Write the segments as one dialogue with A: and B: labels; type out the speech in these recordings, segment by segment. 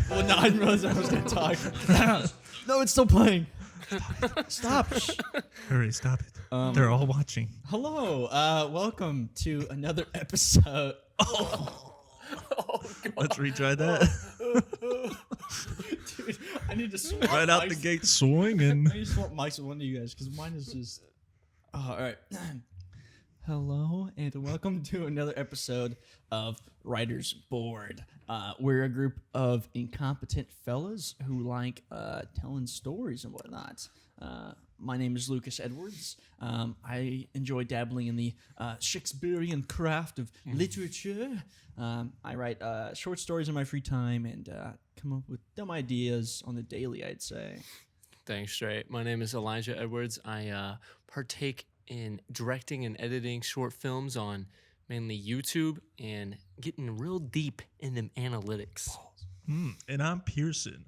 A: Well, no, I didn't realize I was going to talk. No, it's still playing. Stop.
B: Hurry, stop it. They're all watching.
A: Hello. Welcome to another episode.
B: Let's retry that.
A: Dude, I need to swap
B: Right out the
A: mics.
B: gate swinging.
A: I need to swap mics with one of you guys because mine is just. Oh, all right. Hello and welcome to another episode of WritersBored. We're a group of incompetent fellas who like telling stories and whatnot. My name is Lucas Edwards. I enjoy dabbling in the Shakespearean craft of literature. I write short stories in my free time and come up with dumb ideas on the daily, I'd say.
C: Thanks, Trey. My name is Elijah Edwards. I partake in directing and editing short films on mainly YouTube and getting real deep in them analytics.
B: And I'm Pearson.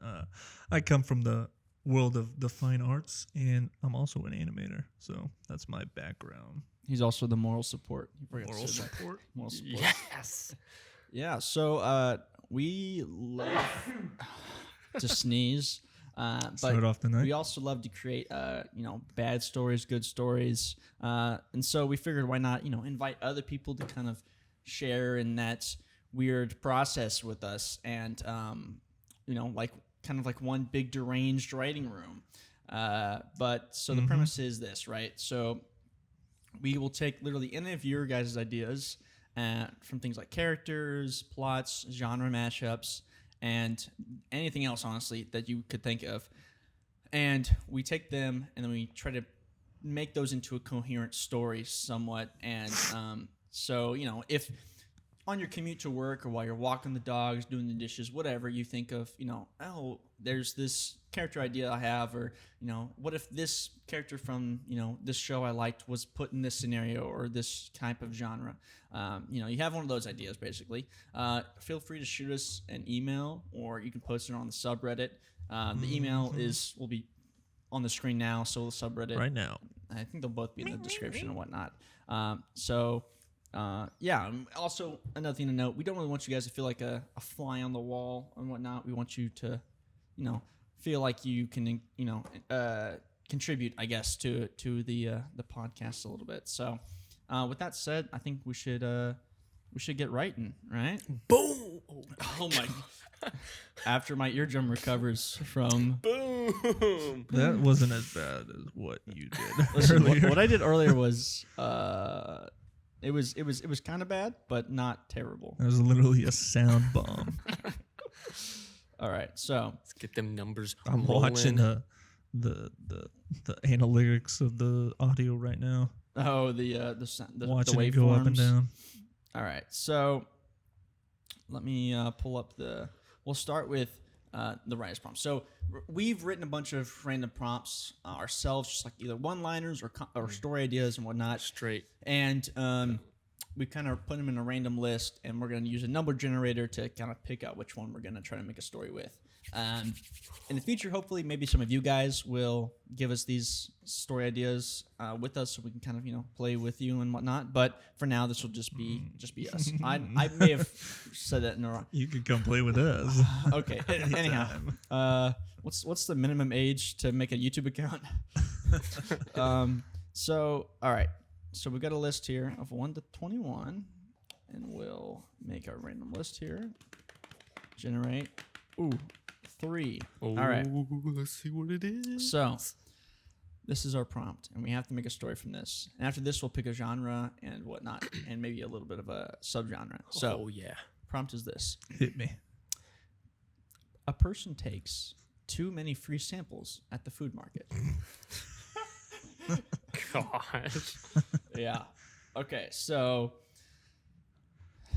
B: I come from the world of the fine arts, and I'm also an animator. So that's my background.
A: He's also the moral support. You forgot to
B: Moral
A: say that.
B: support.
A: Moral support.
C: Yes.
A: Yeah, so we love to sneeze,
B: Start
A: but
B: off the night.
A: we also love to create, bad stories, good stories, and so we figured why not, invite other people to kind of share in that weird process with us, and kind of like one big deranged writing room. But so the premise is this, right? So we will take literally any of your guys' ideas from things like characters, plots, genre mashups, and anything else, honestly, that you could think of. And we take them and then we try to make those into a coherent story somewhat. And so, if on your commute to work or while you're walking the dogs, doing the dishes, whatever, you think of, oh, there's this character idea I have, or, what if this character from, this show I liked was put in this scenario or this type of genre. You have one of those ideas, basically. Feel free to shoot us an email, or you can post it on the subreddit. The email will be on the screen now, so will the subreddit.
B: Right now.
A: I think they'll both be in the description and whatnot. Also, another thing to note, we don't really want you guys to feel like a fly on the wall and whatnot. We want you to, feel like you can, contribute, I guess, to the podcast a little bit. So, with that said, I think we should get writing, right?
C: Boom.
A: Oh my! After my eardrum recovers from
C: Boom.
B: That wasn't as bad as what you did
A: listen,
B: earlier.
A: what I did earlier was it was kind of bad, but not terrible.
B: That was literally a sound bomb.
A: All right, so
C: Let's get them numbers.
B: I'm
C: rolling.
B: watching the analytics of the audio right now.
A: the
B: Watching
A: waveforms.
B: it go up and down.
A: All right, so let me pull up we'll start with the writer's prompt. So we've written a bunch of random prompts ourselves, just like either one-liners or story ideas and whatnot.
C: Straight.
A: And we kind of put them in a random list, and we're going to use a number generator to kind of pick out which one we're going to try to make a story with. In the future, hopefully, maybe some of you guys will give us these story ideas with us, so we can kind of play with you and whatnot. But for now, this will just be us. I may have said that in the wrong.
B: You could come play with us.
A: Okay. Anyhow, what's the minimum age to make a YouTube account? So all right. So we got a list here of 1 to 21, and we'll make our random list here. Generate. Ooh, 3.
C: Oh,
A: All right.
C: Let's see what it is.
A: So this is our prompt, and we have to make a story from this. And after this, we'll pick a genre and whatnot, and maybe a little bit of a subgenre. So
C: Oh, yeah.
A: prompt is this.
B: Hit me.
A: A person takes too many free samples at the food market.
C: Gosh.
A: Yeah. Okay, so...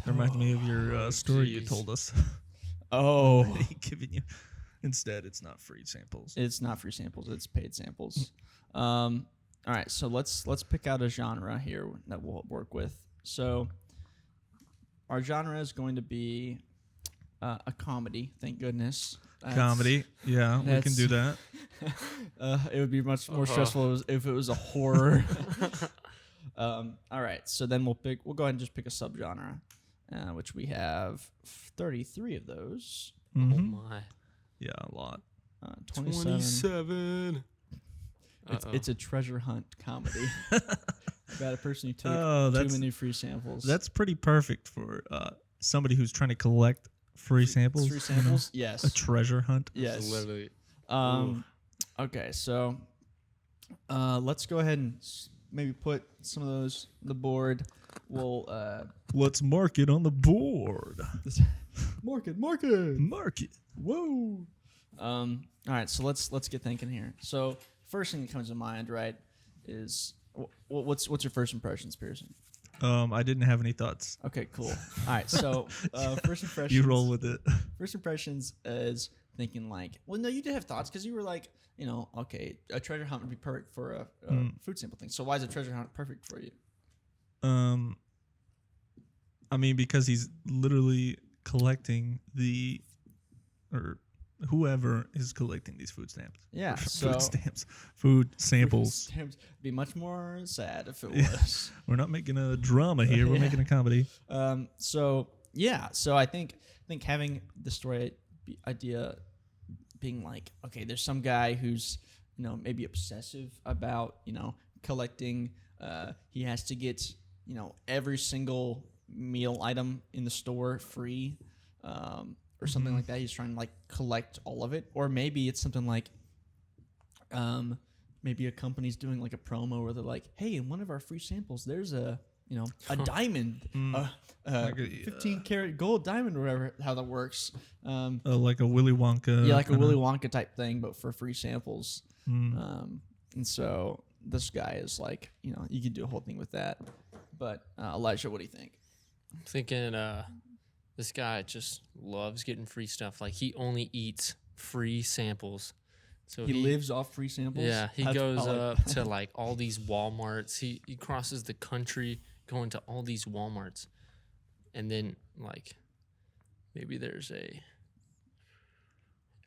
B: Reminds me of your story you
C: jeez.
B: told us.
A: Oh...
B: Giving you. Instead, it's not free samples.
A: It's not free samples, it's paid samples. All right, so let's pick out a genre here that we'll work with. So our genre is going to be a comedy, thank goodness.
B: Comedy. Yeah, we can do that.
A: It would be much more stressful if it was a horror. All right, so then we'll go ahead and just pick a subgenre, which we have 33 of those.
C: Oh
B: Mhm.
C: my.
B: Yeah, a lot.
A: 27.
C: 27.
A: It's a treasure hunt comedy about a person who took
B: Oh,
A: too many free samples.
B: That's pretty perfect for somebody who's trying to collect free samples.
A: Free
B: you know?
A: samples? Yes.
B: A treasure hunt.
A: Yes.
C: Literally.
A: Okay, so let's go ahead and maybe put some of those on the board. We'll
B: Let's mark it on the board.
A: mark it.
B: Mark it.
A: Whoa. All right, so let's get thinking here. So first thing that comes to mind, right, is what's your first impressions, Pearson?
B: I didn't have any thoughts.
A: Okay, cool. All right, so first impressions.
B: You roll with it.
A: First impressions is thinking like, well, no, you did have thoughts because you were like, okay, a treasure hunt would be perfect for a food sample thing. So why is a treasure hunt perfect for you?
B: I mean, because he's literally collecting or whoever is collecting these food stamps.
A: Yeah,
B: food samples.
A: It'd be much more sad if it
B: Yeah.
A: was.
B: We're not making a drama here. We're
A: Yeah.
B: making a comedy.
A: So I think having the story idea being like, okay, there's some guy who's maybe obsessive about collecting. He has to get every single meal item in the store free, or something like that. He's trying to like collect all of it, or maybe it's something like, maybe a company's doing like a promo where they're like, hey, in one of our free samples, there's a diamond, 15 karat gold diamond, or whatever, how that works.
B: Like a Willy Wonka.
A: Yeah, like a
B: kinda-
A: Willy Wonka type thing, but for free samples. And so this guy is like, you could do a whole thing with that. But Elijah, what do you think?
C: I'm thinking this guy just loves getting free stuff. Like he only eats free samples. So
A: He lives off free samples?
C: Yeah, he
A: That's-
C: goes
A: I like
C: up to like all these Walmarts. He crosses the country going to all these Walmarts. And then like maybe there's a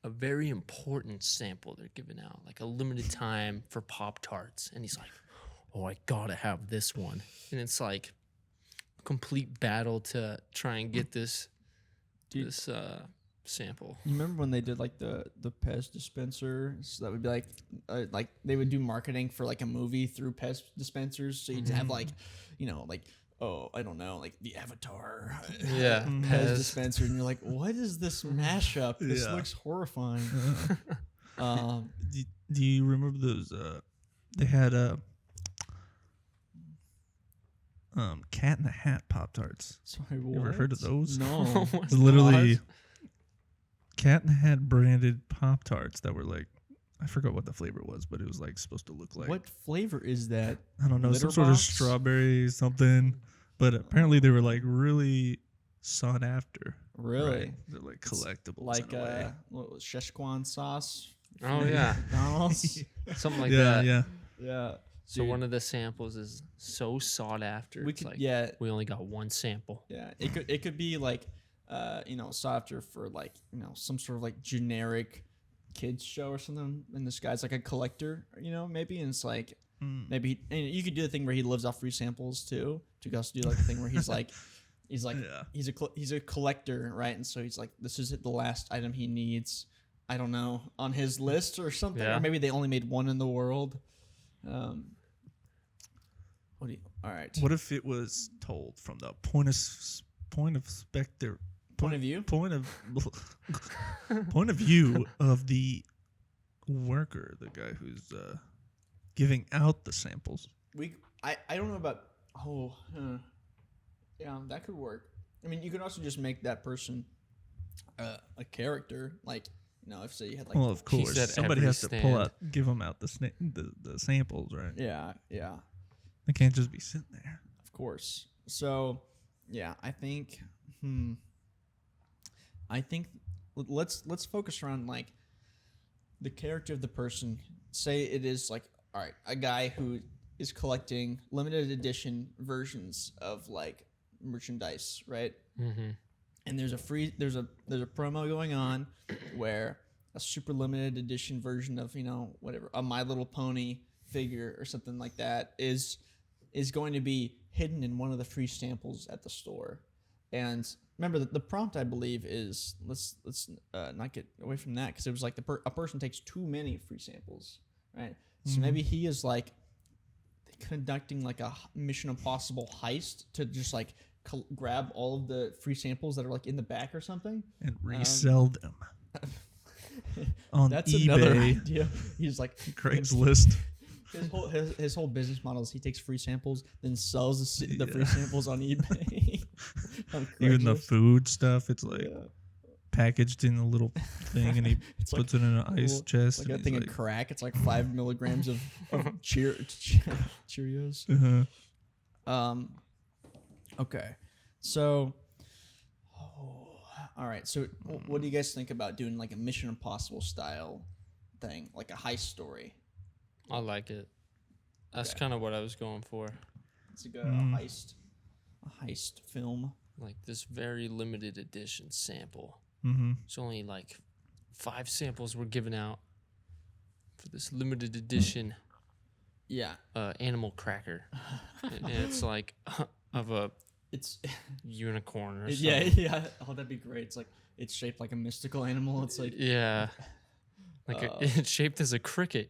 C: very important sample they're giving out, like a limited time for Pop-Tarts. And he's like, oh, I gotta have this one. And it's like a complete battle to try and get this sample.
A: You remember when they did like the Pez dispenser? So that would be like they would do marketing for like a movie through Pez dispensers. So you'd have like, oh, I don't know, like the Avatar
C: Yeah,
A: Pez dispenser, and you're like, what is this mashup? This
B: Yeah.
A: looks horrifying.
B: Do you remember those? They had Cat in the Hat Pop-Tarts.
A: Sorry,
B: You ever heard of those?
A: No.
B: It's literally Cat in the Hat branded Pop-Tarts that were like, I forgot what the flavor was, but it was like supposed to look like,
A: What flavor is that?
B: I don't know,
A: Litter
B: some sort of
A: box?
B: strawberry something. But apparently they were like really sought after.
A: Really?
B: Right? They're like collectibles.
A: Like
B: in a way.
A: what was Szechuan sauce?
C: Oh
A: from
C: yeah,
A: McDonald's.
C: something like
B: yeah,
C: that.
B: yeah.
A: Yeah.
C: So one of the samples is so sought after.
A: We
C: It's
A: could,
C: like
A: yeah,
C: we only got one sample.
A: yeah. It could be like, softer for like, some sort of like generic kids show or something. And this guy's like a collector, maybe. And it's like, maybe and you could do the thing where he lives off free samples too. You could also do like the thing where he's like,
B: Yeah.
A: he's a collector, right? And so he's like, this is the last item he needs. I don't know, on his list or something.
C: Yeah.
A: Or maybe they only made one in the world. All right.
B: What if it was told from the point of specter
A: Point of view?
B: point of view of the worker, the guy who's giving out the samples?
A: I don't know about yeah, that could work. I mean, you could also just make that person a character, like if say you had like
B: Well, of course,
C: at
B: somebody
C: every
B: has to pull
C: stand.
B: out, give them out the samples, right?
A: yeah,
B: They can't just be sitting there.
A: of course. So yeah, I think let's focus around like the character of the person. Say it is like, all right, a guy who is collecting limited edition versions of like merchandise, right?
C: Mm-hmm.
A: And there's a promo going on where a super limited edition version of whatever, a My Little Pony figure or something like that is going to be hidden in one of the free samples at the store. And remember the prompt I believe is let's not get away from that because it was like a person takes too many free samples, right? So maybe he is like conducting like a Mission Impossible heist to just like grab all of the free samples that are like in the back or something
B: and resell them on
A: that's
B: eBay.
A: Another idea. He's like
B: Craigslist.
A: His whole business model is he takes free samples, then sells the free samples on eBay. On
B: Even the
A: Craigslist.
B: food stuff, it's like packaged in a little thing, and he
A: It's
B: puts it in an ice chest.
A: Like
B: and
A: a
B: he's
A: thing
B: like,
A: of crack. It's like 5 milligrams of Cheerios. Okay, so all right. So what do you guys think about doing like a Mission Impossible style thing, like a heist story?
C: I like it. That's kind of what I was going for.
A: It's like a heist film.
C: Like this very limited edition sample.
B: Mm-hmm.
C: It's only like 5 samples were given out for this limited edition
A: Yeah,
C: animal cracker. And it's like of a
A: it's
C: unicorn or something.
A: yeah. Oh, that'd be great. It's like it's shaped like a mystical animal. It's like
C: Yeah. Like it's shaped as a cricket.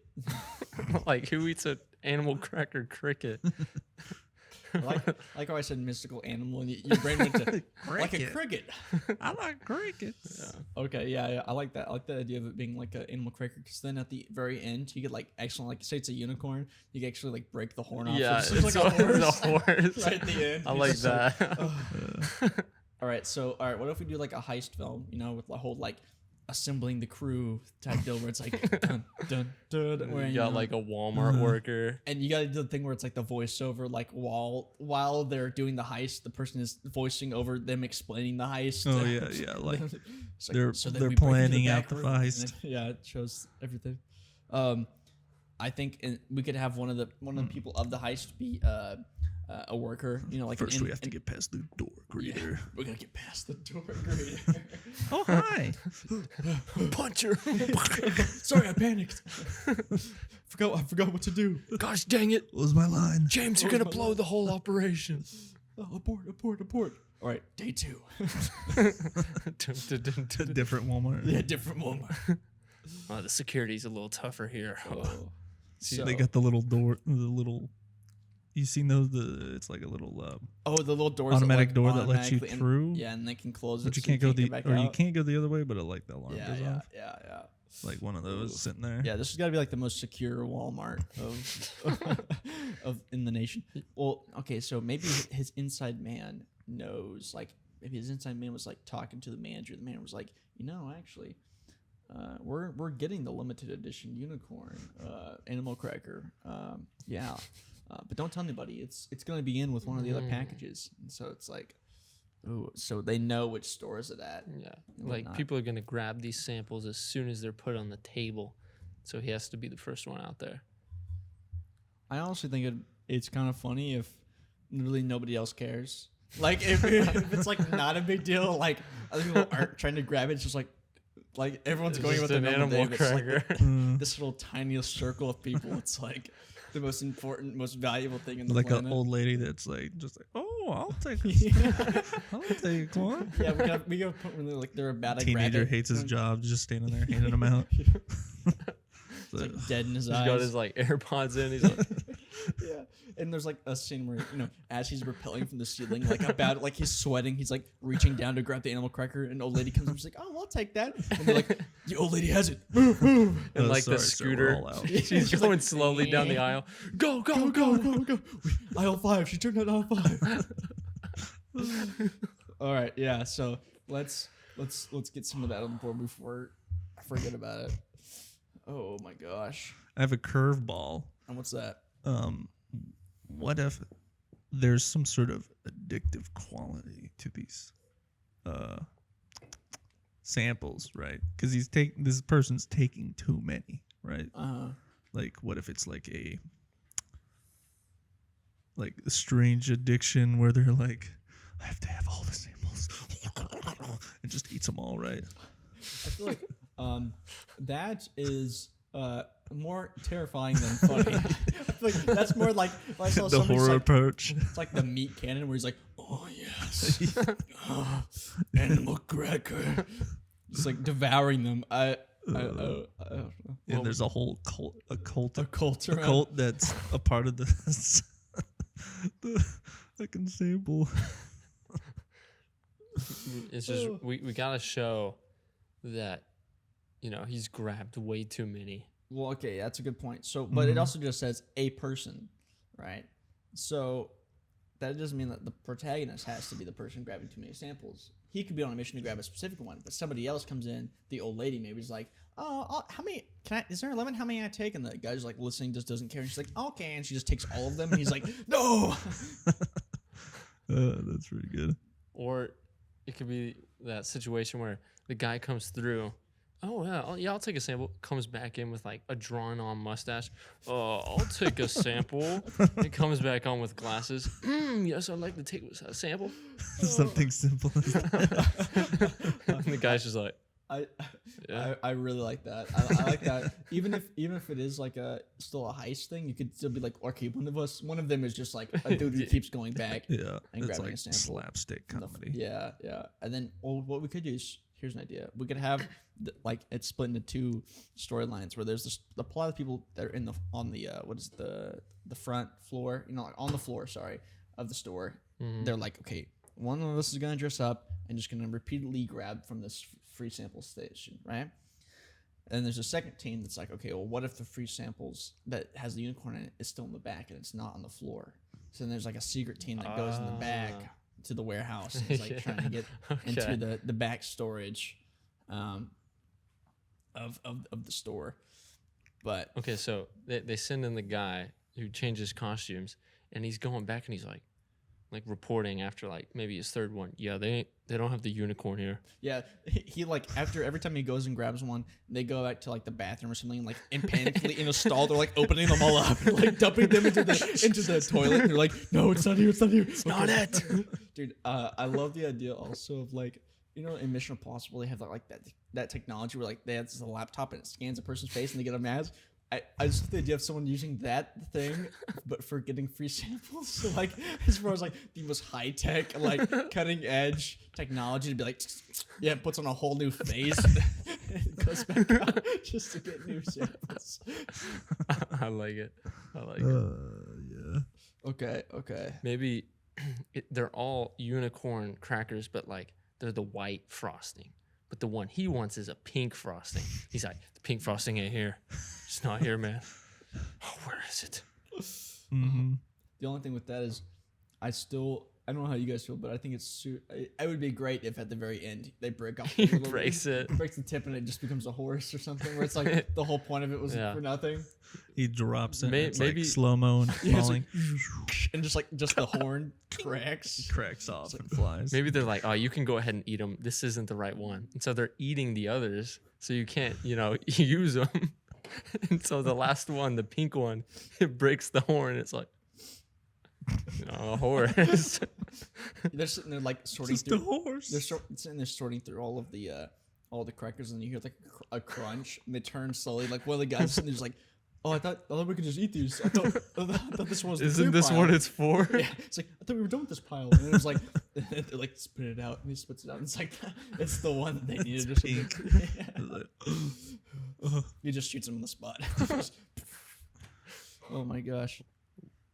C: Like who eats an animal cracker cricket?
A: like how I said mystical animal, and your brain went to like a cricket.
B: I like crickets.
A: Okay, yeah, I like that. I like the idea of it being like an animal cracker, because then at the very end, you could like actually, like, say it's a unicorn, you can actually like break the horn off.
C: Yeah,
A: so it's like
C: it's
A: a horse.
C: a horse.
A: Right at the end.
C: I
A: You're
C: like
A: just
C: that.
A: All right, what if we do like a heist film, with the whole like assembling the crew type deal where it's like dun dun dun, where,
C: You got like a Walmart worker.
A: and you gotta do the thing where it's like the voiceover, like while they're doing the heist, the person is voicing over them explaining the heist.
B: Oh yeah, like
A: It's like,
B: they're
A: then we break into
B: planning out
A: back
B: the
A: room, and
B: heist.
A: then, yeah, it shows everything. I think we could have one of the people of the heist be a worker. Like
B: First we have to get past the door greeter.
A: We're gonna get past the door greeter.
B: Oh hi.
C: Punch her.
A: Sorry, I panicked. I forgot what to do.
C: Gosh dang it.
B: What was my line?
C: James, you're going to blow the whole operation.
A: Abort. All right, day 2.
B: Different Walmart.
A: Yeah, different Walmart.
C: The security's a little tougher here.
B: See, they got the little door, you seen those? It's like a little
A: the little doors
B: automatic
A: that,
B: door that lets you
A: automatically-
B: through.
A: Yeah, and they can close it.
B: But you
A: so
B: can't go
A: get back
B: you
A: out.
B: can't go the other way, but like the alarm
A: Yeah,
B: goes
A: yeah,
B: off.
A: yeah.
B: Like one of those sitting there.
A: Yeah, this has got to be like the most secure Walmart of in the nation. Well, okay, so maybe his inside man knows. Like, maybe his inside man was like talking to the manager. The manager was like, actually, we're getting the limited edition unicorn animal cracker. But don't tell anybody. It's going to be in with one of the other packages. And so it's like, ooh, so they know which store is it at.
C: Yeah, like people are going to grab these samples as soon as they're put on the table. So he has to be the first one out there.
A: I honestly think it's kind of funny if literally nobody else cares. Like if it's like not a big deal, like other people aren't trying to grab it. It's just like everyone's
C: It's
A: going
C: just
A: with their
C: an
A: normal
C: animal
A: day. But it's
C: cracker.
A: like this little tiny circle of people. It's like the most important, most valuable thing in the
B: Like
A: planet.
B: an old lady that's like just like, oh, I'll take a I'll take one.
A: Yeah, we gotta put when they're about to grab
B: Teenager
A: it.
B: hates his job, just standing there handing them out.
A: It's like dead in his
C: He's
A: eyes.
C: got his like AirPods in. He's like,
A: Yeah, and there's like a scene where as he's rappelling from the ceiling, like he's sweating, he's like reaching down to grab the animal cracker, and old lady comes up, she's like, "Oh, I'll take that." And they're like, "The old lady has it." Move.
C: and like
B: sorry,
C: the
B: sir, we're
C: scooter,
B: all out.
C: she's
A: She's
C: going
A: like,
C: slowly down the aisle. Go.
A: Go. Aisle 5. She turned out aisle 5. All right, yeah. So let's get some of that on the board before I forget about it. Oh my gosh.
B: I have a curveball.
A: And what's that?
B: What if there's some sort of addictive quality to these samples, right? Because this person's taking too many, right? Like, what if it's like a strange addiction where they're like, I have to have all the samples and just eats them all, right?
A: I feel like that is more terrifying than funny. I feel like that's more like if I saw
B: The
A: somebody
B: horror
A: just, like,
B: approach.
A: it's like the meat cannon where he's like, oh, Oh yes, animal cracker. Just like devouring them. I don't know.
B: And there's a whole cult
A: around.
B: cult that's a part of the the fucking sample.
C: It's just we gotta show that, he's grabbed way too many.
A: Well, okay, that's a good point. So, but it also just says a person, right? So that doesn't mean that the protagonist has to be the person grabbing too many samples. He could be on a mission to grab a specific one, but somebody else comes in. The old lady maybe is like, "Oh, how many? Is there a limit? How many I take?" And the guy's like listening, just doesn't care. And she's like, "Okay," and she just takes all of them. And he's like, "No."
B: That's pretty good.
C: Or it could be that situation where the guy comes through. Oh yeah, I'll take a sample. Comes back in with like a drawn-on mustache. I'll take a sample. He comes back on with glasses. Yes, I'd like to take a sample.
B: Something simple as that.
C: And the guy's just like,
A: I really like that. I like that. Even if it is like still a heist thing, you could still be like, okay, one of them is just like a dude who keeps going back.
B: Yeah,
A: and
B: it's
A: grabbing
B: like
A: a sample.
B: slapstick comedy.
A: Yeah. And then what we could do is, here's an idea. We could have it's split into two storylines where there's a lot of people that are on the front floor, like on the floor, of the store. Mm-hmm. They're like, okay, one of us is gonna dress up and just gonna repeatedly grab from this free sample station, right? And there's a second team that's like, okay, well, what if the free samples that has the unicorn in it is still in the back and it's not on the floor? So then there's like a secret team that goes in the back to the warehouse and is like trying to get into the back storage of the store. But
C: okay, so they send in the guy who changes costumes, and he's going back and he's like reporting after like maybe his third one. Yeah, they don't have the unicorn here.
A: Yeah, he like after every time he goes and grabs one, they go back to like the bathroom or something, like in panically in a stall. They're like opening them all up, and, like dumping them into the toilet. And they're like, no, it's not here. It's not here. It's not it, dude. I love the idea also of like, in Mission Impossible they have like that technology where like they have this laptop and it scans a person's face and they get a mask. I just think the idea of someone using that thing, but for getting free samples. So like, as far as like the most high tech, like cutting edge technology to be like, yeah, puts on a whole new face, and goes back out just to get new samples.
C: I like it.
B: Yeah.
A: Okay.
C: Maybe they're all unicorn crackers, but like they're the white frosting. But the one he wants is a pink frosting. He's like, the pink frosting ain't here. It's not here, man. Oh, where is it?
B: Mm-hmm.
A: The only thing with that is, I don't know how you guys feel, but I think it would be great if at the very end they break off.
C: He breaks it.
A: Breaks the tip and it just becomes a horse or something, where it's like the whole point of it was for nothing.
B: He drops it. It's
C: maybe
B: like slow-mo and falling.
A: And just the horn cracks.
B: Cracks off and flies.
C: Maybe they're like, oh, you can go ahead and eat them. This isn't the right one. And so they're eating the others. So you can't, use them. And so the last one, the pink one, it breaks the horn. It's like, a horse.
A: They're sitting there like sorting
B: Just
A: through.
B: a horse.
A: They're sitting there sorting through all of the crackers, and you hear like a crunch, and they turn slowly. Like one of the guys sitting there's like, oh, I thought we could just eat these. I thought this one was.
C: Isn't
A: the
C: this
A: pile.
C: what it's for?
A: Yeah, it's like I thought we were done with this pile, and it was like they like spit it out, and he spits it out. And it's like it's the one that they needed.
B: It's pink.
A: He just shoots him on the spot. Oh my gosh.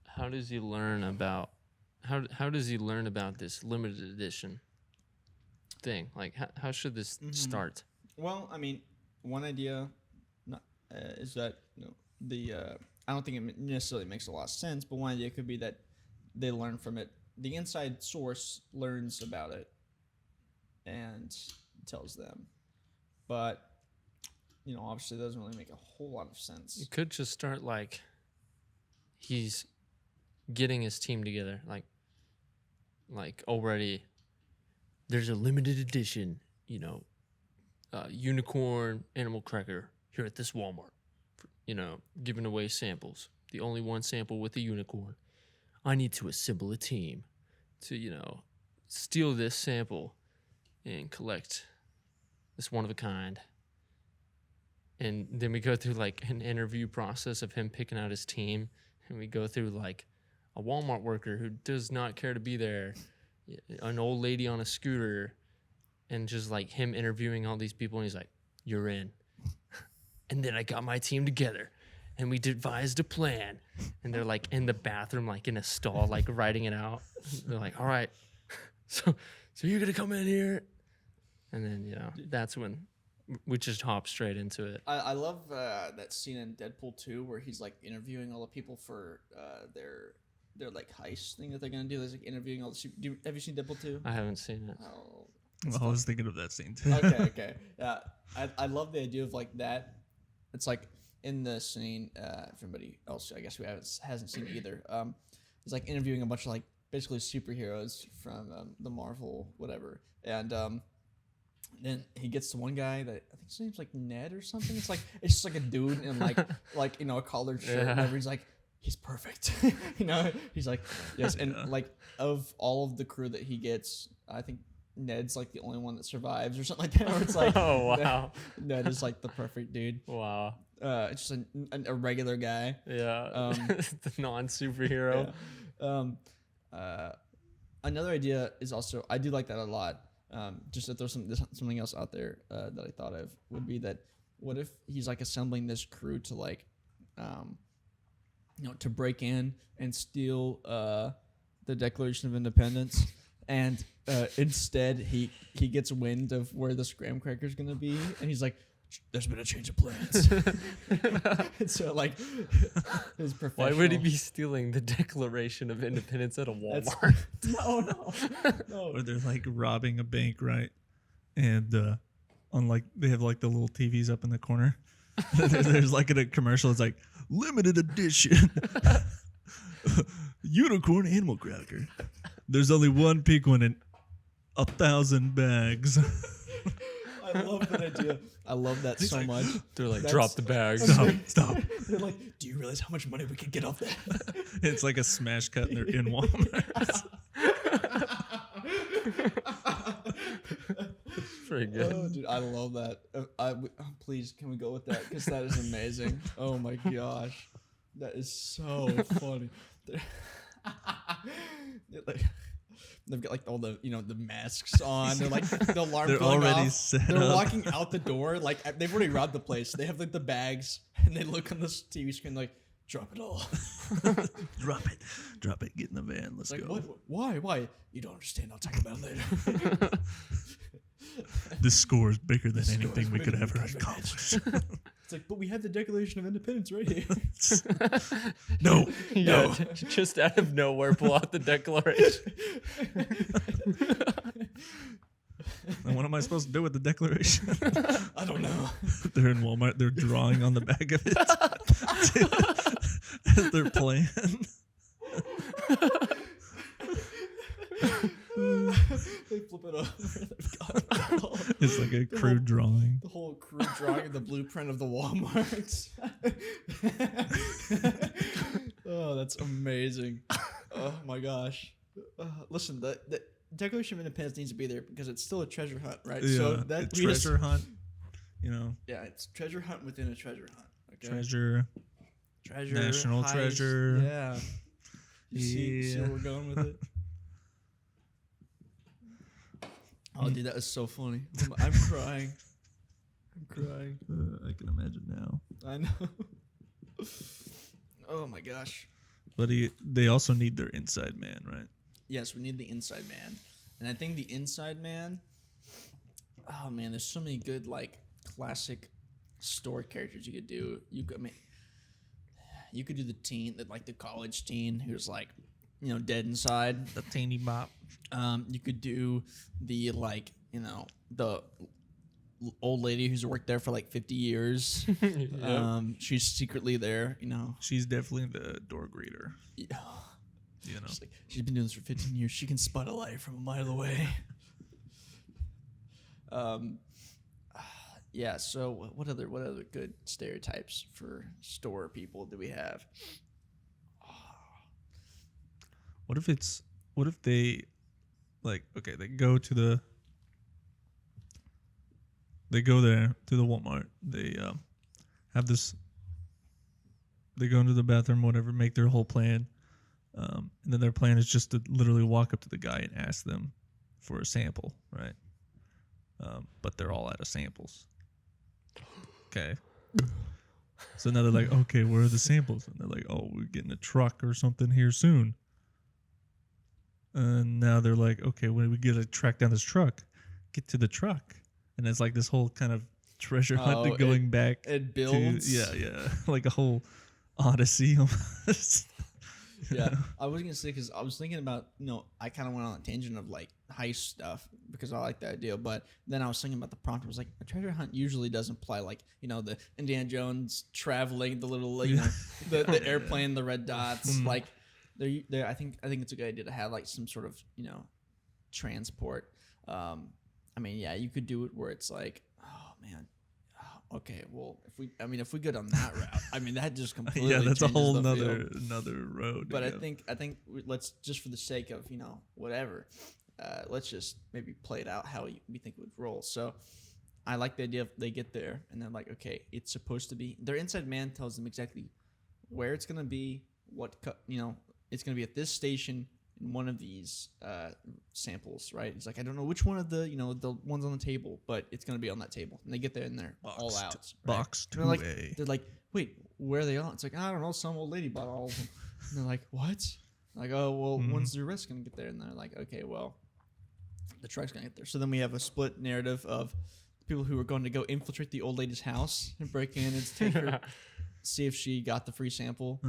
C: How does he learn about this limited edition thing? Like, how should this start?
A: Well, I mean, one idea is that I don't think it necessarily makes a lot of sense, but one idea could be that they learn from it. The inside source learns about it and tells them, but obviously, it doesn't really make a whole lot of sense.
C: You could just start like he's getting his team together, like already. There's a limited edition, unicorn animal cracker here at this Walmart. Giving away samples. The only one sample with a unicorn. I need to assemble a team to, steal this sample and collect this one of a kind. And then we go through like an interview process of him picking out his team. And we go through like a Walmart worker who does not care to be there. an old lady on a scooter, and just like him interviewing all these people, and he's like, "You're in." And then I got my team together, and we devised a plan. And they're like in the bathroom, like in a stall, like writing it out. They're like, "All right, so you're gonna come in here," and then that's when we just hop straight into it.
A: I love that scene in Deadpool 2 where he's like interviewing all the people for their like heist thing that they're gonna do. He's like interviewing all the have you seen Deadpool 2?
C: I haven't seen it.
A: Oh,
B: Well, I was thinking of that scene too.
A: okay. Yeah, I love the idea of like that. It's like in the scene, everybody else I guess who hasn't seen it either. He's like interviewing a bunch of like basically superheroes from the Marvel whatever, and then he gets to one guy that I think his name's like Ned or something. It's just like a dude in like a collared shirt.
C: Yeah.
A: And everybody's like, he's perfect. He's like, yes. And like of all of the crew that he gets, I think Ned's like the only one that survives or something like that. Where it's like,
C: oh wow,
A: Ned is like the perfect dude.
C: wow.
A: It's just a regular guy.
C: Yeah, the non-superhero.
A: Yeah. Another idea is also, I do like that a lot. Just to throw something else out there that I thought of would be that what if he's like assembling this crew to like, to break in and steal the Declaration of Independence, and instead he gets wind of where the Scram Cracker's gonna be, and he's like, "There's been a change of plans." And so like his professional.
C: Why would he be stealing the Declaration of Independence at a Walmart?
A: No.
B: Or they're like robbing a bank, right? And they have like the little TVs up in the corner. There's like in a commercial, it's like limited edition unicorn animal cracker. There's only one pink one in 1,000 bags.
A: I love that idea. I love that so much.
C: They're like, drop the bags.
B: Stop.
A: They're like, do you realize how much money we could get off that?
B: It's like a smash cut and they're in Walmart.
C: Pretty good.
A: Oh, dude, I love that. Please, can we go with that? Because that is amazing. Oh my gosh, that is so funny. They've got like all the the masks on. They're like the alarm.
B: They're
A: going
B: already
A: off.
B: set
A: They're
B: up.
A: walking out the door. Like they've already robbed the place. They have like the bags, and they look on the TV screen like, drop it all.
B: Drop it. Get in the van. Let's
A: Like,
B: go.
A: what? Why? You don't understand. I'll talk about it later.
B: This score is bigger than
A: This score
B: anything
A: is
B: we
A: bigger
B: could
A: than
B: ever
A: we could
B: accomplish.
A: It's like, but we have the Declaration of Independence right here.
B: No.
C: Yeah, just out of nowhere, pull out the Declaration.
B: And what am I supposed to do with the Declaration?
A: I don't know.
B: They're in Walmart. They're drawing on the back of it as their plan.
A: They flip it over. They've got it all.
B: It's like a crude drawing.
A: The whole crew drawing of the blueprint of the Walmart. Oh, that's amazing. Oh my gosh. Listen, the Declaration of Independence needs to be there because it's still a treasure hunt, right?
B: Yeah,
A: So that
B: a treasure hunt.
A: Yeah, it's treasure hunt within a treasure hunt. Okay?
B: Treasure. National
A: heist,
B: treasure.
A: Yeah. You see where we're going with it? Oh, dude, that is so funny. I'm crying.
B: I can imagine now.
A: I know. Oh my gosh.
B: But they also need their inside man, right?
A: Yes, we need the inside man. And I think the inside man, oh man, there's so many good like classic story characters you could do. You could do the teen, like the college teen who's like, dead inside.
B: The teeny bop.
A: You could do the like, the old lady who's worked there for like 50 years.
C: Yep.
A: She's secretly there,
B: She's definitely the door greeter.
A: Yeah. She's been doing this for 15 years. She can spot a light from a mile away. Yeah. So what other good stereotypes for store people do we have?
B: What if they they go there to the Walmart. They they go into the bathroom, whatever, make their whole plan. And then their plan is just to literally walk up to the guy and ask them for a sample, right? But they're all out of samples. Okay. So now they're like, okay, where are the samples? And they're like, oh, we're getting a truck or something here soon. And now they're like, okay, when we get to track down this truck, get to the truck. And it's like this whole kind of treasure hunt going back.
A: It builds.
B: Yeah. Like a whole odyssey almost.
A: Yeah, I was gonna say because I was thinking about I kind of went on a tangent of like heist stuff because I like that idea, but then I was thinking about the prompt. I was like, a treasure hunt usually doesn't apply like the Indiana Jones traveling, the little the airplane, the red dots. Like I think it's a good idea to have like some sort of transport. I mean, yeah, you could do it where it's like, oh man. Okay, well, if we go down that route, I mean that just completely
B: that's a whole
A: another
B: road.
A: But I think let's just for the sake of whatever, let's just maybe play it out how we think it would roll. So I like the idea of they get there and they're like, okay, it's supposed to be. Their inside man tells them exactly where it's gonna be, it's gonna be at this station. In one of these samples, right? It's like, I don't know which one of the the ones on the table, but it's gonna be on that table. And they get there and they're all out. Right?
B: Box
A: 2A. They're like, wait, where are they all? It's like, I don't know, some old lady bought all of them. And they're like, what? Like, oh well, when's the rest gonna get there? And they're like, okay, well, the truck's gonna get there. So then we have a split narrative of people who are going to go infiltrate the old lady's house and break in and take her, see if she got the free sample,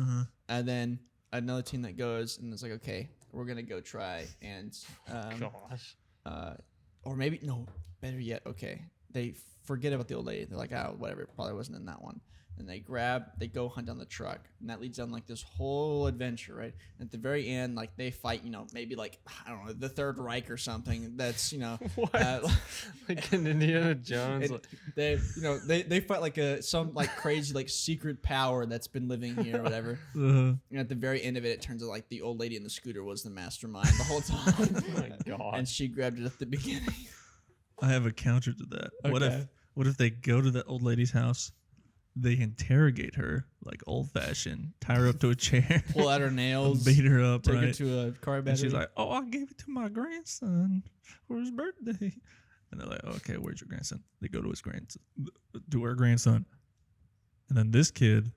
A: and then another team that goes and it's like, okay, we're gonna go try and or maybe no, better yet, okay, they forget about the old lady. They're like, oh, whatever, it probably wasn't in that one. And they go hunt down the truck, and that leads down like this whole adventure, right? And at the very end, like they fight, maybe like I don't know, the Third Reich or something. That's
C: what? Like in Indiana Jones.
A: They fight like some like crazy like secret power that's been living here or whatever. And at the very end of it, it turns out like the old lady in the scooter was the mastermind the whole time.
C: Oh my god!
A: And she grabbed it at the beginning.
B: I have a counter to that.
A: Okay.
B: What if they go to the old lady's house? They interrogate her like old fashioned, tie her up to a chair,
A: pull out her nails,
B: beat her up,
A: take
B: right?
A: her to a car battery.
B: And she's like, "Oh, I gave it to my grandson for his birthday." And they're like, "Okay, where's your grandson?" They go to her grandson, and then this kid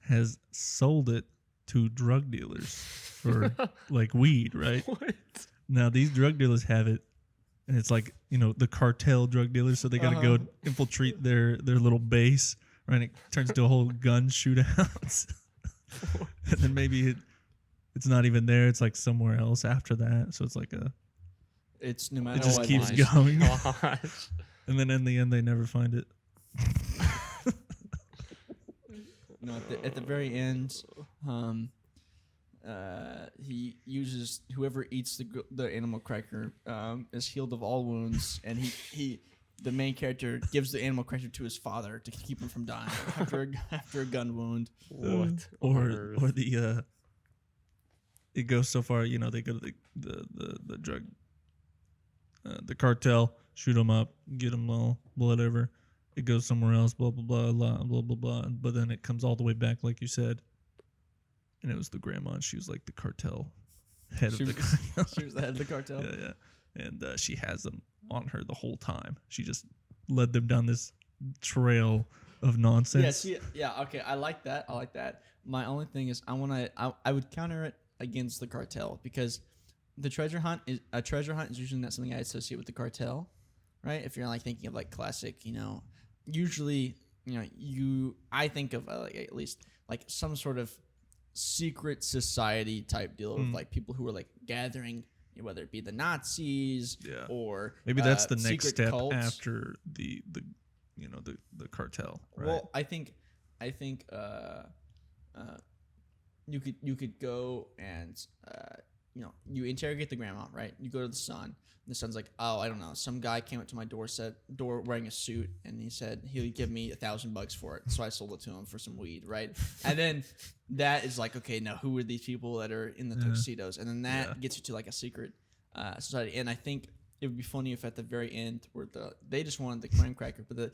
B: has sold it to drug dealers for like weed, right?
C: What?
B: Now these drug dealers have it. And it's like, the cartel drug dealers, so they got to go infiltrate their little base, right? And it turns into a whole gun shootout. And then maybe it's not even there. It's like somewhere else after that. So it's like
A: it's no matter
B: it just
A: what.
B: keeps going.
C: Gosh.
B: And then in the end, they never find it.
A: At the very end, he uses whoever eats the animal cracker is healed of all wounds, and the main character gives the animal cracker to his father to keep him from dying after a gun wound.
C: What?
B: Or the it goes so far, they go to the drug the cartel, shoot them up, get them all, whatever. It goes somewhere else, blah blah blah blah blah blah blah, but then it comes all the way back, like you said. And it was the grandma, and she was like the cartel head of the cartel.
A: She was the head of the cartel.
B: Yeah. And she has them on her the whole time. She just led them down this trail of nonsense.
A: Yeah. Okay, I like that. My only thing is, I would counter it against the cartel because the treasure hunt is usually not something I associate with the cartel, right? If you're like thinking of like classic, usually, I think of like at least like some sort of secret society type deal with like people who are like gathering, whether it be the Nazis or
B: maybe that's the next step
A: cults.
B: after the cartel, right?
A: Well, I think you could go and you interrogate the grandma, right? You go to the son. The son's like, oh, I don't know. Some guy came up to my door wearing a suit, and he said he would give me $1,000 for it. So I sold it to him for some weed, right? And then that is like, okay, now who are these people that are in the tuxedos? And then that gets you to like a secret society. And I think it would be funny if at the very end, where they just wanted the graham cracker, but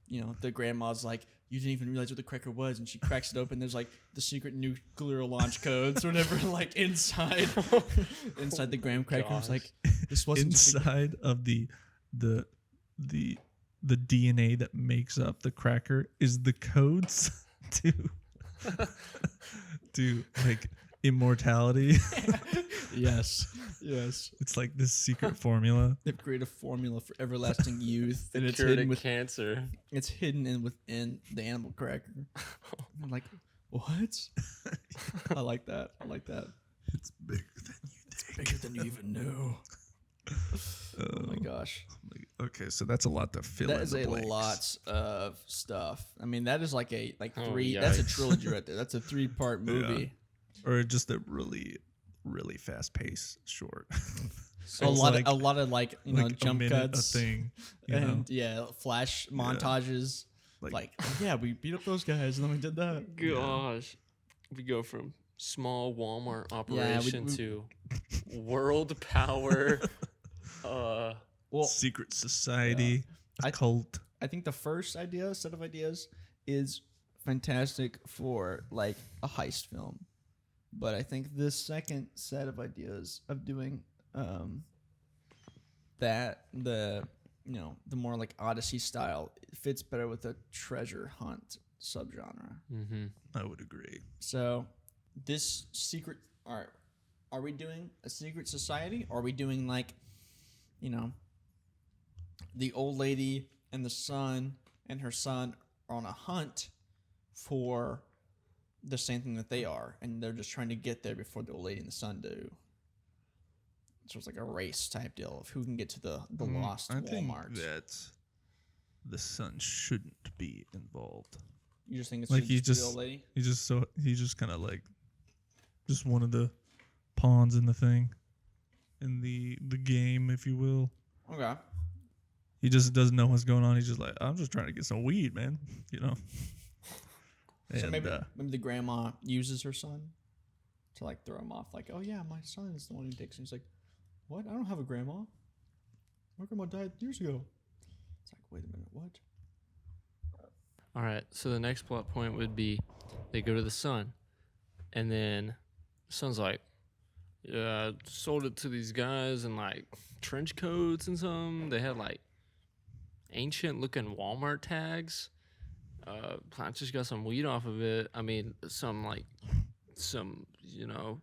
A: the grandma's like, you didn't even realize what the cracker was, and she cracks it open. There's like the secret nuclear launch codes or whatever, like inside the graham cracker. It's like, this wasn't
B: inside of the DNA that makes up the cracker is the codes to like immortality.
A: Yes.
B: It's like this secret formula.
A: They've created a formula for everlasting youth, and it's
C: Cured
A: hidden
C: of cancer.
A: It's hidden within the animal cracker. I'm like, what? I like that.
B: It's bigger than you think.
A: Bigger than you even know. Oh my gosh.
B: Okay, so that's a lot to fill.
A: That is
B: in the
A: a
B: blanks.
A: lot of stuff. I mean, that is like
C: Oh,
A: three.
C: yikes.
A: That's a trilogy right there. That's a 3-part movie.
B: Or just a really, really fast pace short.
A: So
B: It's
A: a lot of like
B: like
A: jump
B: a minute
A: cuts
B: a thing,
A: and flash montages. Like, we beat up those guys and then we did that.
C: Gosh, we go from small Walmart operation to world power.
A: Well,
B: secret society, a cult.
A: I think the first set of ideas is fantastic for like a heist film, but I think this second set of ideas of doing the more like Odyssey style fits better with a treasure hunt subgenre.
C: Mm-hmm.
B: I would agree.
A: So this secret are we doing a secret society, or are we doing like the old lady and the son and her son are on a hunt for the same thing that they are, and they're just trying to get there before the old lady and the son do. So it's like a race type deal of who can get to the lost
B: I think
A: Walmart.
B: that the son shouldn't be involved.
A: You just think it's
B: Like
A: like the old lady?
B: he's just kind of like just one of the pawns in the thing, in the game, if you will.
A: Okay.
B: He just doesn't know what's going on. He's just like, I'm just trying to get some weed, man.
A: So
B: And,
A: maybe the grandma uses her son to like throw him off. Like, oh yeah, my son is the one who takes him. He's like, what? I don't have a grandma. My grandma died years ago. It's like, wait a minute, what?
C: All right, so the next plot point would be they go to the son, and then the son's like, yeah, I sold it to these guys in like trench coats and some. They had like ancient looking Walmart tags. I just got some weed off of it. I mean, some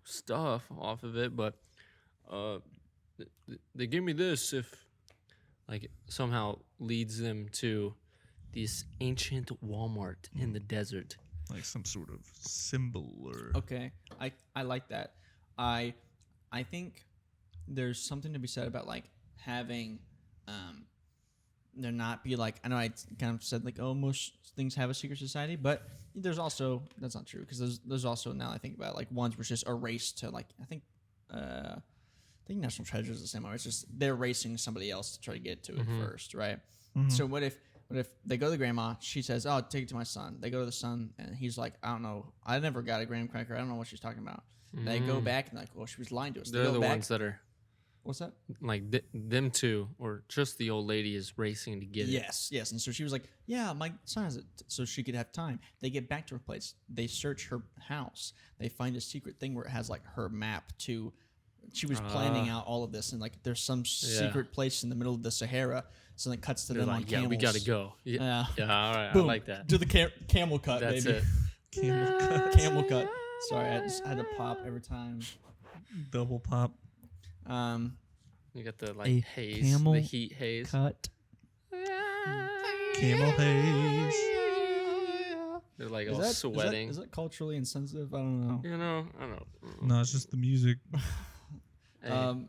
C: stuff off of it, but they give me this if like it somehow leads them to this ancient Walmart in the desert.
B: like some sort of symbol or
A: Okay, I like that. I think there's something to be said about like having there not be like, I know I kind of said like, oh, most things have a secret society, but there's also, that's not true, because there's also, now I think about it, like ones which just a race to like, I think National Treasure is the same way. It's just they're racing somebody else to try to get to it first, right? So what if they go to the grandma, she says, oh, take it to my son. They go to the son, and he's like, I don't know, I never got a graham cracker, I don't know what she's talking about. They go back and like, well, she was lying to us.
C: They're
A: go
C: the
A: back,
C: ones that are
A: what's that?
C: like them two, or just the old lady is racing to get it.
A: Yes. And so she was like, yeah, my son has it, so she could have time. They get back to her place. They search her house. They find a secret thing where it has like her map to, she was planning out all of this, and like there's some secret place in the middle of the Sahara. So then it cuts to
C: They're
A: them on
C: like, yeah,
A: camels.
C: we gotta go. Yeah, all right,
A: Boom.
C: I like that.
A: Do the camel cut,
C: That's
A: baby.
C: it.
B: camel cut,
A: Camel cut. Sorry, I just had to pop every time.
B: double pop.
C: You got the
A: A
C: like haze,
A: camel
C: the heat haze.
A: Cut.
B: Camel haze.
C: They're like all sweating.
A: Is that culturally insensitive? I don't know.
C: You know, I don't know.
B: No, it's just the music.
C: Hey,
A: Right.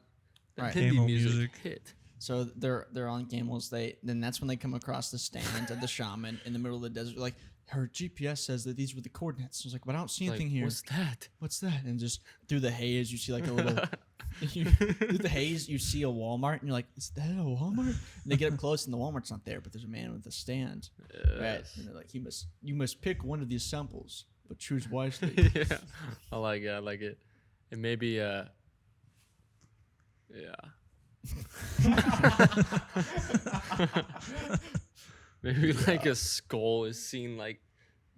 C: that Hindi
B: Camel
C: music
B: music.
C: hit.
A: So they're on camels. Then that's when they come across the stand of the shaman in the middle of the desert. Like, her GPS says that these were the coordinates. I was like, but I don't see anything
C: Like,
A: here.
C: what's that?
A: What's that? And just through the haze, you see like a little. Through the haze, you see a Walmart, and you're like, is that a Walmart? And they get up close, and the Walmart's not there, but there's a man with a stand. Right?
C: Yes.
A: And they're like, you must pick one of these samples, but choose wisely.
C: Yeah, I like it. I like it. And maybe, yeah. Maybe like a skull is seen like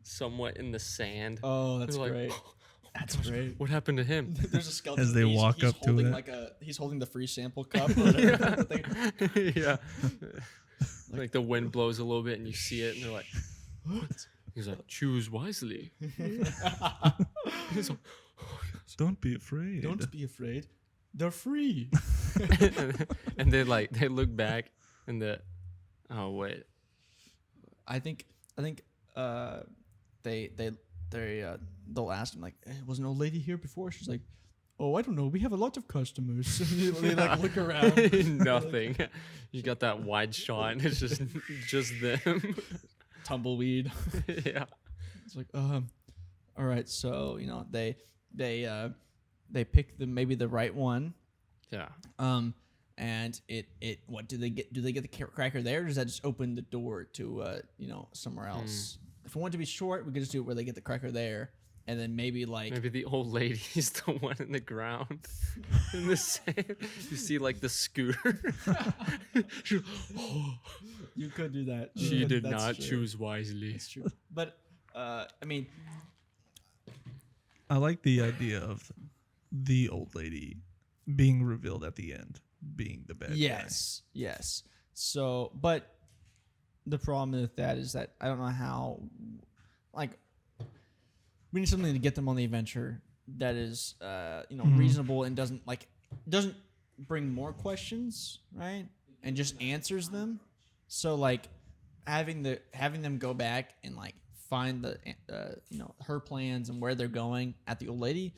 C: somewhat in the sand.
A: Oh, that's
C: They're like,
A: great.
C: "Oh,
A: That's
C: gosh,
A: great.
C: What happened to him?
A: There's a skeleton
B: As they walk up to
A: holding
B: it.
A: he's holding the free sample cup. Or whatever.
C: Yeah. Like the wind blows a little bit and you see it and they're like, what? He's like, choose wisely. He's like,
B: Don't be afraid.
A: Don't be afraid. They're free.
C: and they look back and oh wait.
A: I think they'll ask him like, was an old lady here before? She's like, oh, I don't know. We have a lot of customers. They like look around.
C: Nothing. You got that wide shot and it's just them.
A: Tumbleweed.
C: Yeah.
A: It's like, all right. So they pick maybe the right one.
C: Yeah.
A: And what do they get? Do they get the cracker there, or does that just open the door to somewhere else? If we want it to be short, we could just do it where they get the cracker there, and then maybe
C: the old lady's the one in the ground in the sand. You see like the scooter.
A: You could do that.
C: She did
A: That's
C: not
A: true.
C: choose wisely.
A: That's true. But I mean,
B: I like the idea of the old lady being revealed at the end, being the bad guy.
A: Yes. So, but the problem with that is that I don't know how, like, we need something to get them on the adventure that is, reasonable and doesn't bring more questions, right? And just answers them. So, like, having them go back and like find the, her plans and where they're going at the old lady,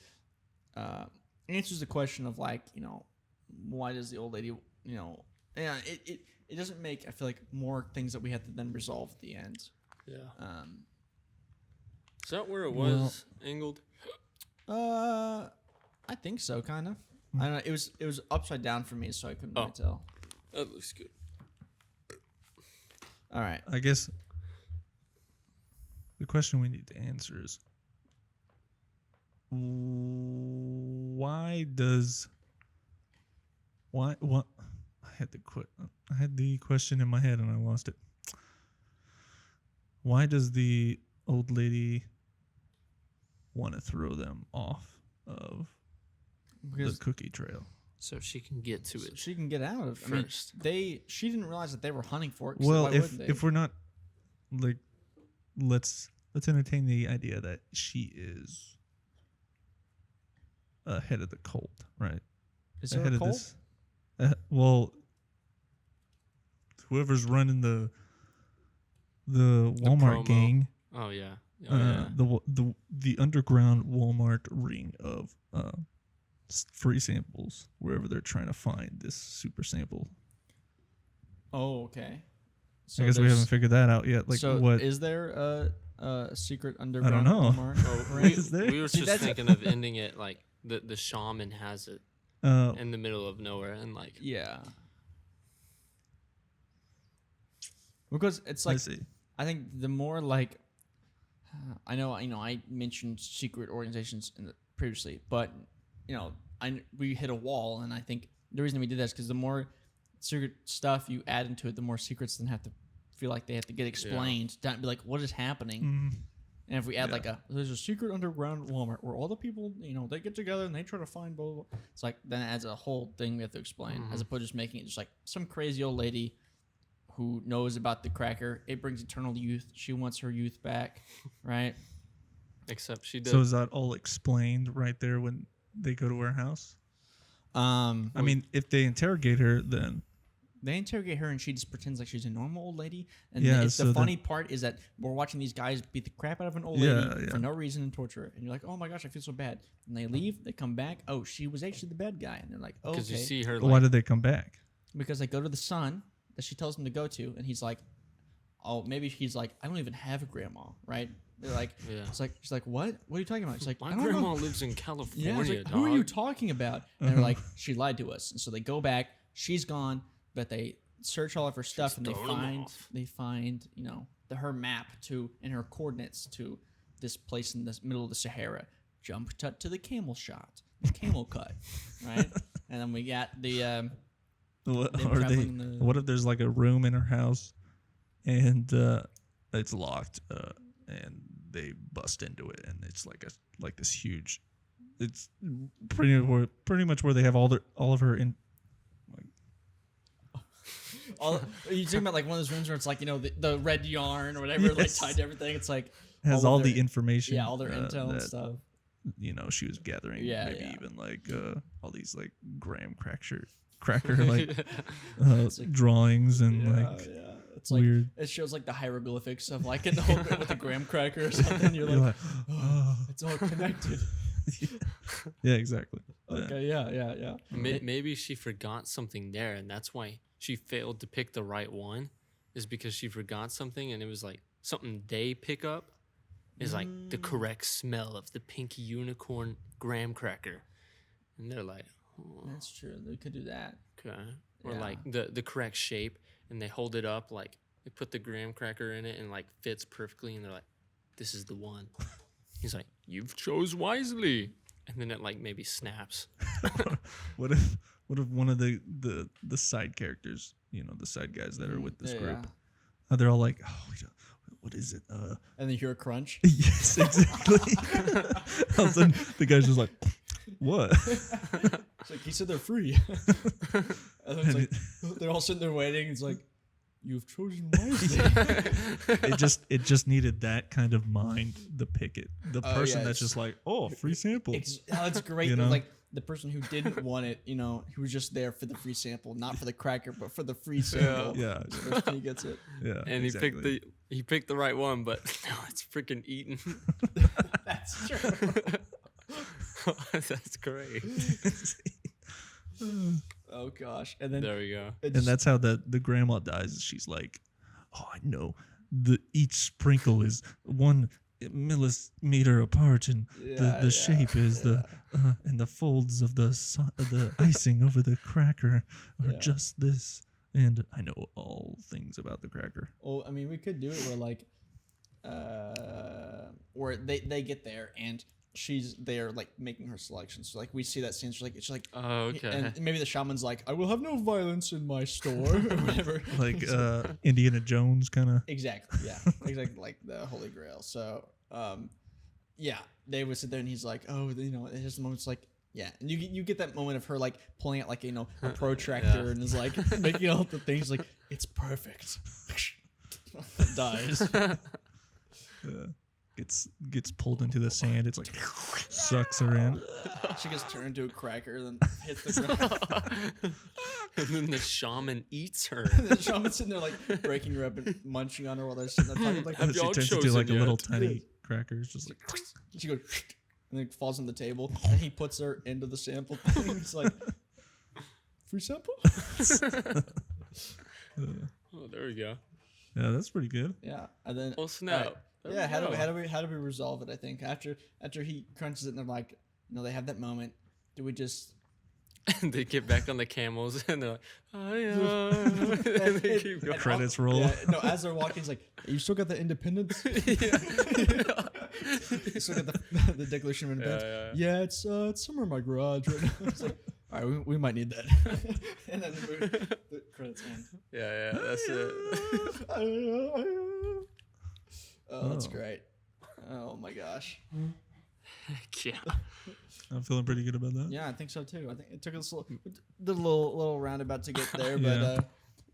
A: answers the question of like, why does the old lady, it doesn't make, I feel like, more things that we have to then resolve at the end.
C: Yeah. Is that where it was angled?
A: I think so, kind of. I don't know. It was upside down for me, so I couldn't really tell.
C: That looks good.
A: All right.
B: I guess the question we need to answer is what I had the question in my head and I lost it. Why does the old lady want to throw them off of the cookie trail?
C: So she can get to it.
A: She can get out of
C: First.
A: She didn't realize that they were hunting for it.
B: Well,
A: why wouldn't they?
B: if we're not like, let's entertain the idea that she is ahead of the cult, right?
A: Is there
B: ahead
A: a
B: of
A: cult?
B: this. Well, whoever's running the Walmart
C: promo.
B: gang,
C: Oh yeah.
B: the underground Walmart ring of free samples, wherever they're trying to find this super sample.
A: Oh, okay. So
B: I guess we
A: there's-
B: haven't figured that out yet. Like,
A: so
B: what?
A: is there a secret underground
B: know.
A: Walmart?
C: Oh,
A: ring?
B: Is there?
C: we were
A: See,
C: just
A: that's-
C: thinking of ending it like the shaman has it in the middle of nowhere and like
A: Yeah. Because it's
B: I
A: like,
B: see.
A: I think the more like, I know I mentioned secret organizations previously, but we hit a wall, and I think the reason we did that is because the more secret stuff you add into it, the more secrets then have to feel like they have to get explained. Don't be like, what is happening?
B: Mm,
A: And if we add there's a secret underground Walmart where all the people, they get together and they try to find blah, blah, blah. It's like, then it adds a whole thing we have to explain, as opposed to just making it just like some crazy old lady who knows about the cracker. It brings eternal youth. She wants her youth back, right?
C: except she did.
B: so is that all explained right there when they go to her house? I mean, if they interrogate her, then
A: They interrogate her and she just pretends like she's a normal old lady. And
B: Yeah,
A: the
B: so
A: funny part is that we're watching these guys beat the crap out of an old
B: Yeah,
A: lady
B: yeah.
A: for no reason and torture her. And you're like, oh my gosh, I feel so bad. And they leave, they come back. Oh, she was actually the bad guy. And they're like, oh, okay.
C: Because you see her
B: why
C: like
B: did they come back?
A: Because they go to the son that she tells him to go to. And he's like, oh, maybe he's like, I don't even have a grandma, right? They're like,
C: Yeah.
A: it's like, she's like, what? What are you talking about? She's like,
C: my
A: I don't
C: grandma
A: know.
C: lives in
A: Yeah,
C: California.
A: it's like,
C: dog.
A: who are you talking about? And they're like, she lied to us. And so they go back. She's gone, but they search all of her stuff and
C: thrown 'em off.
A: they find her map and her coordinates to this place in the middle of the Sahara. Jump cut to the camel shot, the camel cut, right? And then we got the
B: What,
A: them
B: are they,
A: traveling the-
B: what if there's like a room in her house and it's locked, and they bust into it, and it's like this huge. It's pretty much where they have all of her in.
A: Are you talking about like one of those rooms where it's like, the red yarn or whatever, like tied to everything? It's like
B: Has all the information.
A: Yeah, all their intel and stuff.
B: She was gathering.
A: Yeah,
B: maybe
A: yeah.
B: even like all these like graham cracker like drawings and like
A: It's like
B: weird.
A: it shows like the hieroglyphics of like in the whole bit with a graham cracker or something. You're like, oh, it's all connected.
B: Yeah, exactly.
A: Okay, yeah.
C: Maybe she forgot something there, and that's why she failed to pick the right one. Is because she forgot something, and it was like something they pick up is like the correct smell of the pinky unicorn graham cracker, and they're like, oh,
A: That's true. They could do that.
C: okay, or
A: Yeah.
C: like the correct shape, and they hold it up like they put the graham cracker in it and like fits perfectly, and they're like, this is the one. He's like, you've chose wisely, and then it like maybe snaps.
B: What if one of the side characters, the side guys that are with this group, they're all like, what is it?
A: And then you hear a crunch.
B: Yes, exactly. All of a sudden, the guy's just like, what?
A: It's like he said they're free. And then it's like they're all sitting there waiting. It's like, you've chosen wisely.
B: It just needed that kind of mind to pick it. The person that's just like, free sample.
A: It's great. Like the person who didn't want it, who was just there for the free sample, not for the cracker, but for the free sample.
B: Yeah.
A: The person he gets it.
B: Yeah.
C: And
B: exactly.
C: he picked the right one, but no, it's freaking eaten.
A: That's true.
C: That's great.
A: Oh gosh. And then
C: There we go.
B: And that's how the grandma dies. She's like, oh, I know. Each sprinkle is 1 millimeter apart, and the shape is and the folds of the icing over the cracker are just this. And I know all things about the cracker.
A: Oh, I mean, we could do it where like, where they get there and she's there like making her selections. So like we see that scene. She's like,
C: Oh, okay.
A: And maybe the shaman's like, I will have no violence in my store or whatever.
B: Like Indiana Jones kind of.
A: Exactly. Yeah. Exactly. Like the Holy Grail. So, they would sit there and he's like, oh, there's the moments like, yeah, and you get that moment of her like pulling out like a protractor and is like making all the things like it's perfect. Dies.
B: Gets pulled into the sand. It's like sucks her in.
A: She gets turned into a cracker, then hits the ground.
C: And then the shaman eats her.
A: And the shaman's sitting there like breaking her up and munching on her while they're sitting there talking. Like,
C: Have
B: She
C: y'all
B: turns into
C: chosen
B: like a little
C: yet?
B: tiny cracker. It's just like
A: she goes and then falls on the table, and he puts her into the sample thing. He's like, free sample.
C: Oh, there we go.
B: yeah, that's pretty good.
A: Yeah, and then
C: Oh, snap. There
A: yeah,
C: we go.
A: how do we resolve it? I think after he crunches it and they're like, they have that moment. Do we just
C: And they get back on the camels and they're like, oh, yeah. And they keep going.
B: Credits roll.
A: Yeah, no, as they're walking, he's like, you still got the independence? You still got the Declaration of Independence? Yeah, it's somewhere in my garage right now. It's like, all right, we might need that. And then the credits end.
C: Yeah, that's it.
A: Oh, that's great. Oh my gosh.
C: Heck yeah.
B: I'm feeling pretty good about that.
A: Yeah, I think so too. I think it took us a little roundabout to get there,
B: Yeah.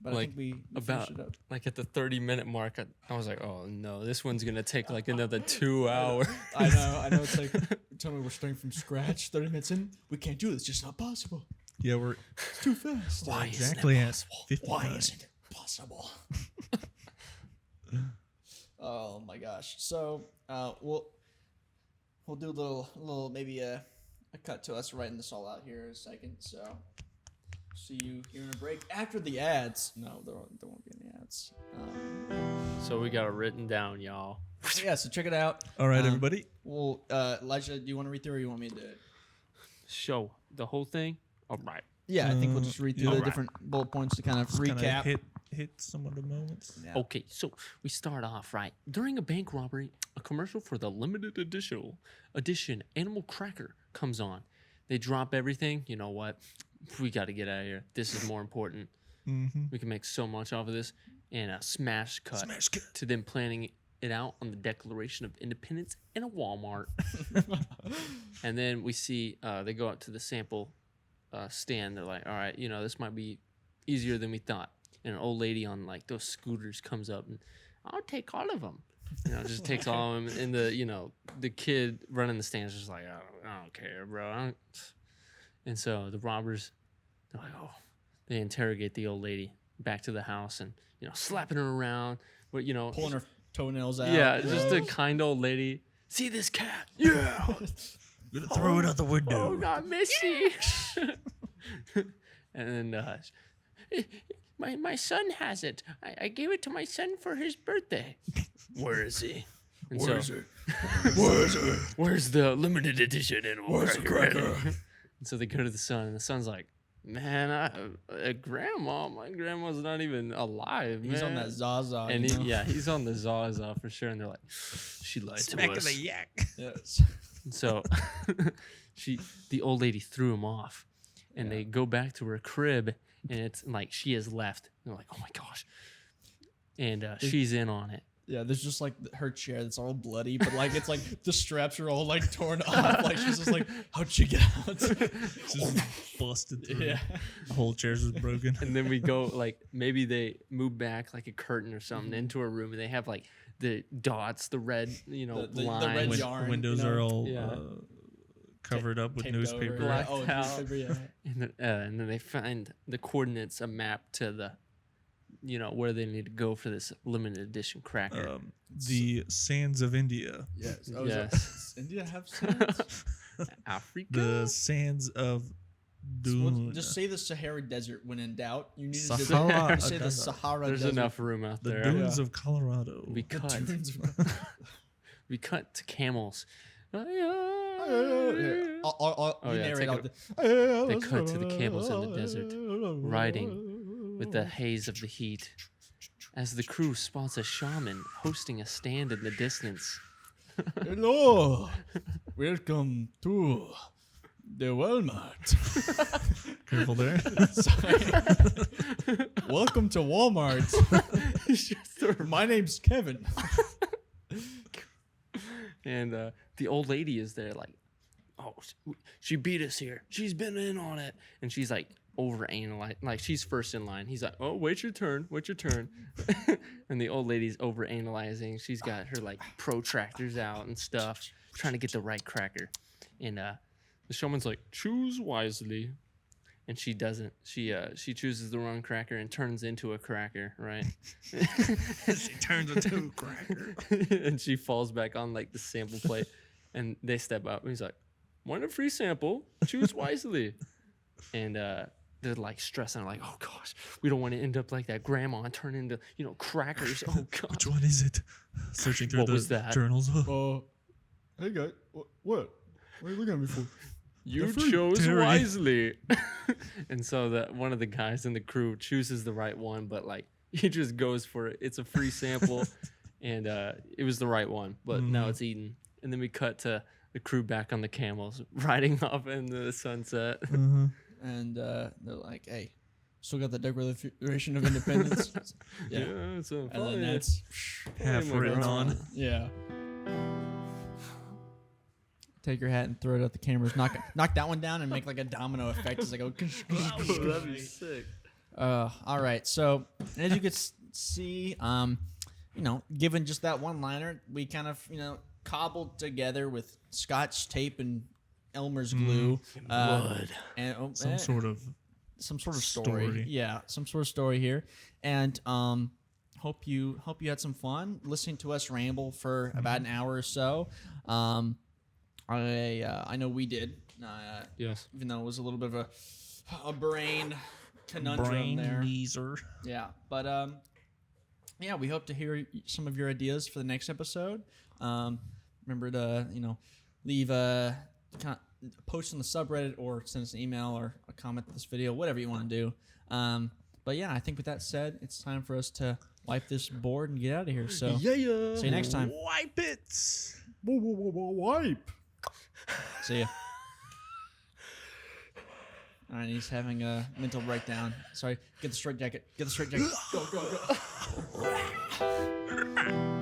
A: but I think we
C: about
A: finished it up.
C: like at the 30-minute mark, I was like, oh no, this one's gonna take like another 2 hours.
A: I know. It's like, tell me we're starting from scratch. 30 minutes in, we can't do this. It's just not possible.
B: Yeah, we're
A: It's too fast.
C: Why
B: exactly
C: isn't it
B: at
C: possible?
B: 59.
A: Why isn't it possible? Oh my gosh. So we'll do a little maybe a cut to us writing this all out here in a second. So see you here in a break after the ads. No, there won't be any ads.
C: So we got it written down, y'all.
A: Yeah, so check it out.
B: All right, everybody.
A: Well, Elijah, do you want to read through or you want me to do it?
C: Show the whole thing. All right.
A: Yeah, I think we'll just read through the
C: alright.
A: different bullet points to kind of
B: Kinda
A: recap.
B: hit some of the moments.
A: Yeah.
C: Okay, so we start off right during a bank robbery. A commercial for the limited edition Animal Cracker comes on. They drop everything. You know what? We got to get out of here. This is more important.
B: Mm-hmm.
C: We can make so much off of this. and a smash cut to them planning it out on the Declaration of Independence in a Walmart. And then we see they go out to the sample stand. They're like, all right, this might be easier than we thought. And an old lady on like those scooters comes up and I'll take all of them. Just takes all of them. And the kid running the stands is just like, I don't care, bro. And so the robbers, they're like, they interrogate the old lady back to the house and, slapping her around. But,
A: pulling her toenails out.
C: Yeah, just a kind old lady. See this cat? Yeah.
B: I'm gonna throw it out the window.
C: Oh, not Missy. And then my son has it. I gave it to my son for his birthday. Where is he? And
B: Where is it?
C: Where's the limited edition animal
B: Where's the cracker?
C: And so they go to the son, and the son's like, man, grandma, my grandma's not even alive, man.
A: He's on that Zaza.
C: And he's on the Zaza for sure. And they're like, she lied
B: Smack
C: to us.
B: of the yak.
A: Yes.
C: And so the old lady threw him off, and they go back to her crib, and it's like she has left. And they're like, oh my gosh. And she's in on it.
A: Yeah, there's just like her chair that's all bloody, but like it's like the straps are all like torn off. Like she's just like, how'd she get out?
B: Just busted through.
A: Yeah.
B: The whole chair's was broken.
C: And then we go like maybe they move back like a curtain or something into a room, and they have like the dots, the red,
A: the
C: lines.
A: red yarn.
B: Windows are all
C: Yeah.
B: covered up with
A: Taped
B: newspaper.
A: over.
C: Blacked
A: Oh,
C: out.
A: newspaper, yeah.
C: And then they find the coordinates, a map to the, where they need to go for this limited edition cracker.
B: The sands of India.
A: Yes.
C: Yes.
A: Does India have sands?
C: Africa.
B: The sands of Dune.
A: Just say the Sahara Desert when in doubt. You need to
B: Sahara
A: say the
B: Desert.
A: Sahara
C: There's
A: Desert.
C: enough room out
B: The
C: there.
B: dunes of Colorado.
C: We cut. We cut to camels.
A: I'll
C: Oh, yeah,
A: narrate
C: take
A: out
C: it. They cut to the camels in the desert, riding with the haze of the heat, as the crew spots a shaman hosting a stand in the distance.
A: Hello, welcome to the Walmart.
B: Careful there.
A: Welcome to Walmart. My name's Kevin.
C: And the old lady is there like, oh, she beat us here. She's been in on it. And she's like overanalyzing. Like she's first in line. He's like, oh, wait your turn. And the old lady's overanalyzing. She's got her like protractors out and stuff, trying to get the right cracker. And the showman's like, choose wisely. And she doesn't. She chooses the wrong cracker and turns into a cracker, right?
B: She turns into a cracker.
C: And she falls back on like the sample plate. And they step up. And he's like, want a free sample? Choose wisely. And they're like stressing, like, oh gosh, we don't want to end up like that grandma and turn into, crackers. Oh god.
B: Which one is it? Searching through
C: What
B: the
C: was that?
B: journals.
A: Hey guys, what? What are you looking at me for?
C: You
B: fruit,
C: chose
B: Terry.
C: wisely. And so that one of the guys in the crew chooses the right one, but like he just goes for it. It's a free sample, and it was the right one, but now it's eaten. And then we cut to the crew back on the camels, riding off into the sunset.
A: And they're like, hey, still got the Declaration of Independence.
C: Yeah, so
A: And then that's
B: Half written on.
A: yeah. Take your hat and throw it at the cameras. Knock that one down and make like a domino effect. It's like,
C: that'd be sick.
A: all right. So as you can see, given just that one liner, we kind of, cobbled together with Scotch tape and Elmer's glue,
C: Blood.
A: and
B: Some sort of
A: story. Yeah, some sort of story here, and hope you had some fun listening to us ramble for about an hour or so. I know we did.
C: Yes.
A: Even though it was a little bit of a brain conundrum there.
B: Brain-leaser.
A: Yeah, but yeah, we hope to hear some of your ideas for the next episode. Remember to leave a post on the subreddit or send us an email or a comment to this video, whatever you want to do. But yeah, I think with that said, it's time for us to wipe this board and get out of here. So see you next time.
B: Wipe it.
A: Wipe. See ya. All right, he's having a mental breakdown. Sorry, get the straight jacket. Go. Rah.